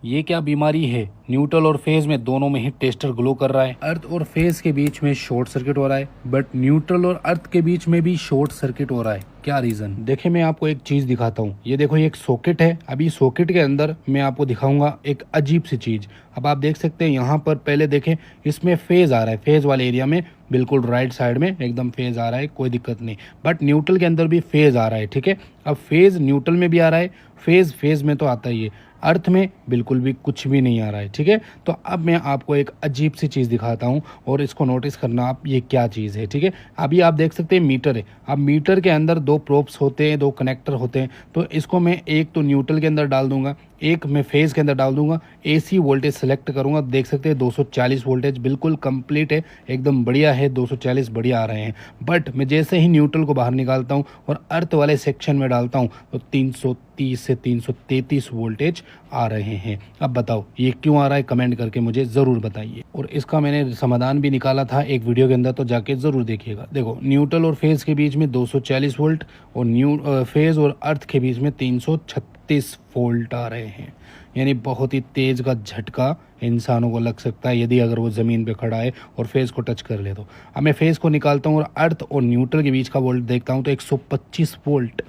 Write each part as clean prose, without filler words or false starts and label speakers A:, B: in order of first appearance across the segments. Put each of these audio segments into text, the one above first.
A: ये क्या बीमारी है? न्यूट्रल और फेज में दोनों में ही टेस्टर ग्लो कर रहा है। अर्थ और फेज के बीच में शॉर्ट सर्किट हो रहा है, बट न्यूट्रल और अर्थ के बीच में भी शॉर्ट सर्किट हो रहा है। क्या रीजन? देखिए मैं आपको एक चीज दिखाता हूँ। ये देखो ये एक सॉकेट है। अभी सॉकेट के अंदर मैं आपको दिखाऊंगा एक अजीब सी चीज। अब आप देख सकते हैं यहाँ पर, पहले देखें इसमें फेज आ रहा है, फेज वाले एरिया में बिल्कुल राइट साइड में एकदम फेज आ रहा है, कोई दिक्कत नहीं। बट न्यूट्रल के अंदर भी फेज आ रहा है, ठीक है। अब फेज न्यूट्रल में भी आ रहा है, फेज में तो आता ही है, अर्थ में बिल्कुल भी कुछ भी नहीं आ रहा है, ठीक है। तो अब मैं आपको एक अजीब सी चीज़ दिखाता हूँ और इसको नोटिस करना आप, ये क्या चीज़ है, ठीक है। अभी आप देख सकते हैं मीटर है। अब मीटर के अंदर दो प्रोब्स होते हैं, दो कनेक्टर होते हैं। तो इसको मैं एक तो न्यूट्रल के अंदर डाल दूंगा, एक मैं फेज के अंदर डाल दूंगा। एसी वोल्टेज सेलेक्ट करूंगा, देख सकते हैं 240 वोल्टेज बिल्कुल कंप्लीट है, एकदम बढ़िया है, 240 बढ़िया आ रहे हैं। बट मैं जैसे ही न्यूट्रल को बाहर निकालता हूं और अर्थ वाले सेक्शन में डालता हूं तो 330 से 333 वोल्टेज आ रहे हैं। अब बताओ ये क्यों आ रहा है, कमेंट करके मुझे ज़रूर बताइए। और इसका मैंने समाधान भी निकाला था एक वीडियो के अंदर, तो जाके ज़रूर देखिएगा। देखो न्यूट्रल और फेज के बीच में 240 वोल्ट और फेज और अर्थ के बीच में 336 वोल्ट आ रहे हैं। यानी बहुत ही तेज का झटका इंसानों को लग सकता है यदि अगर वो ज़मीन पे खड़ा है और फेज को टच कर ले तो। अब मैं फेज को निकालता हूँ और अर्थ और न्यूट्रल के बीच का वोल्ट देखता हूँ तो 125 वोल्ट,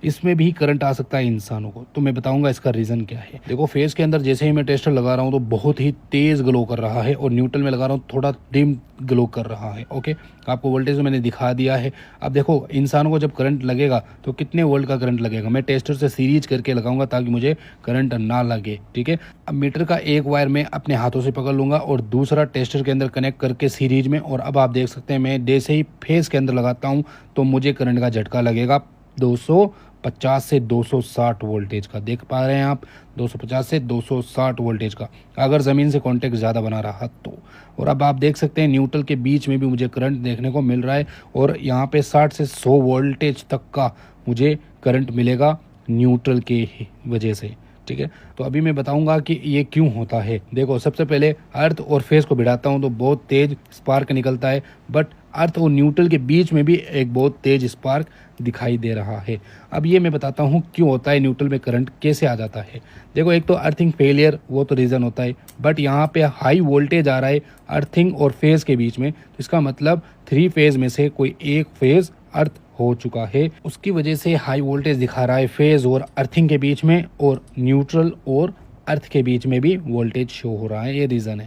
A: इसमें भी करंट आ सकता है इंसानों को। तो मैं बताऊंगा इसका रीज़न क्या है। देखो फेज के अंदर जैसे ही मैं टेस्टर लगा रहा हूँ तो बहुत ही तेज़ ग्लो कर रहा है, और न्यूट्रल में लगा रहा हूँ थोड़ा डिम ग्लो कर रहा है। ओके, आपको वोल्टेज मैंने दिखा दिया है। अब देखो इंसानों को जब करंट लगेगा तो कितने वोल्ट का करंट लगेगा, मैं टेस्टर से सीरीज करके लगाऊंगा ताकि मुझे करंट ना लगे, ठीक है। अब मीटर का एक वायर मैं अपने हाथों से पकड़ लूँगा और दूसरा टेस्टर के अंदर कनेक्ट करके सीरीज में, और अब आप देख सकते हैं मैं जैसे ही फेज के अंदर लगाता हूँ तो मुझे करंट का झटका लगेगा 250 से 260 वोल्टेज का। देख पा रहे हैं आप, 250 से 260 वोल्टेज का, अगर ज़मीन से कांटेक्ट ज़्यादा बना रहा तो। और अब आप देख सकते हैं न्यूट्रल के बीच में भी मुझे करंट देखने को मिल रहा है, और यहाँ पे 60 से 100 वोल्टेज तक का मुझे करंट मिलेगा न्यूट्रल के वजह से, ठीक है। तो अभी मैं बताऊंगा कि ये क्यों होता है। देखो सबसे पहले अर्थ और फेज को भिड़ाता हूँ तो बहुत तेज स्पार्क निकलता है, बट अर्थ और न्यूट्रल के बीच में भी एक बहुत तेज स्पार्क दिखाई दे रहा है। अब ये मैं बताता हूँ क्यों होता है, न्यूट्रल में करंट कैसे आ जाता है। देखो एक तो अर्थिंग फेलियर, वो तो रीज़न होता है, बट यहाँ पे हाई वोल्टेज आ रहा है अर्थिंग और फेज के बीच में, तो इसका मतलब 3 फेज में से कोई एक फेज अर्थ हो चुका है, उसकी वजह से हाई वोल्टेज दिखा रहा है फेज और अर्थिंग के बीच में, और न्यूट्रल और अर्थ के बीच में भी वोल्टेज शो हो रहा है, ये रीज़न है।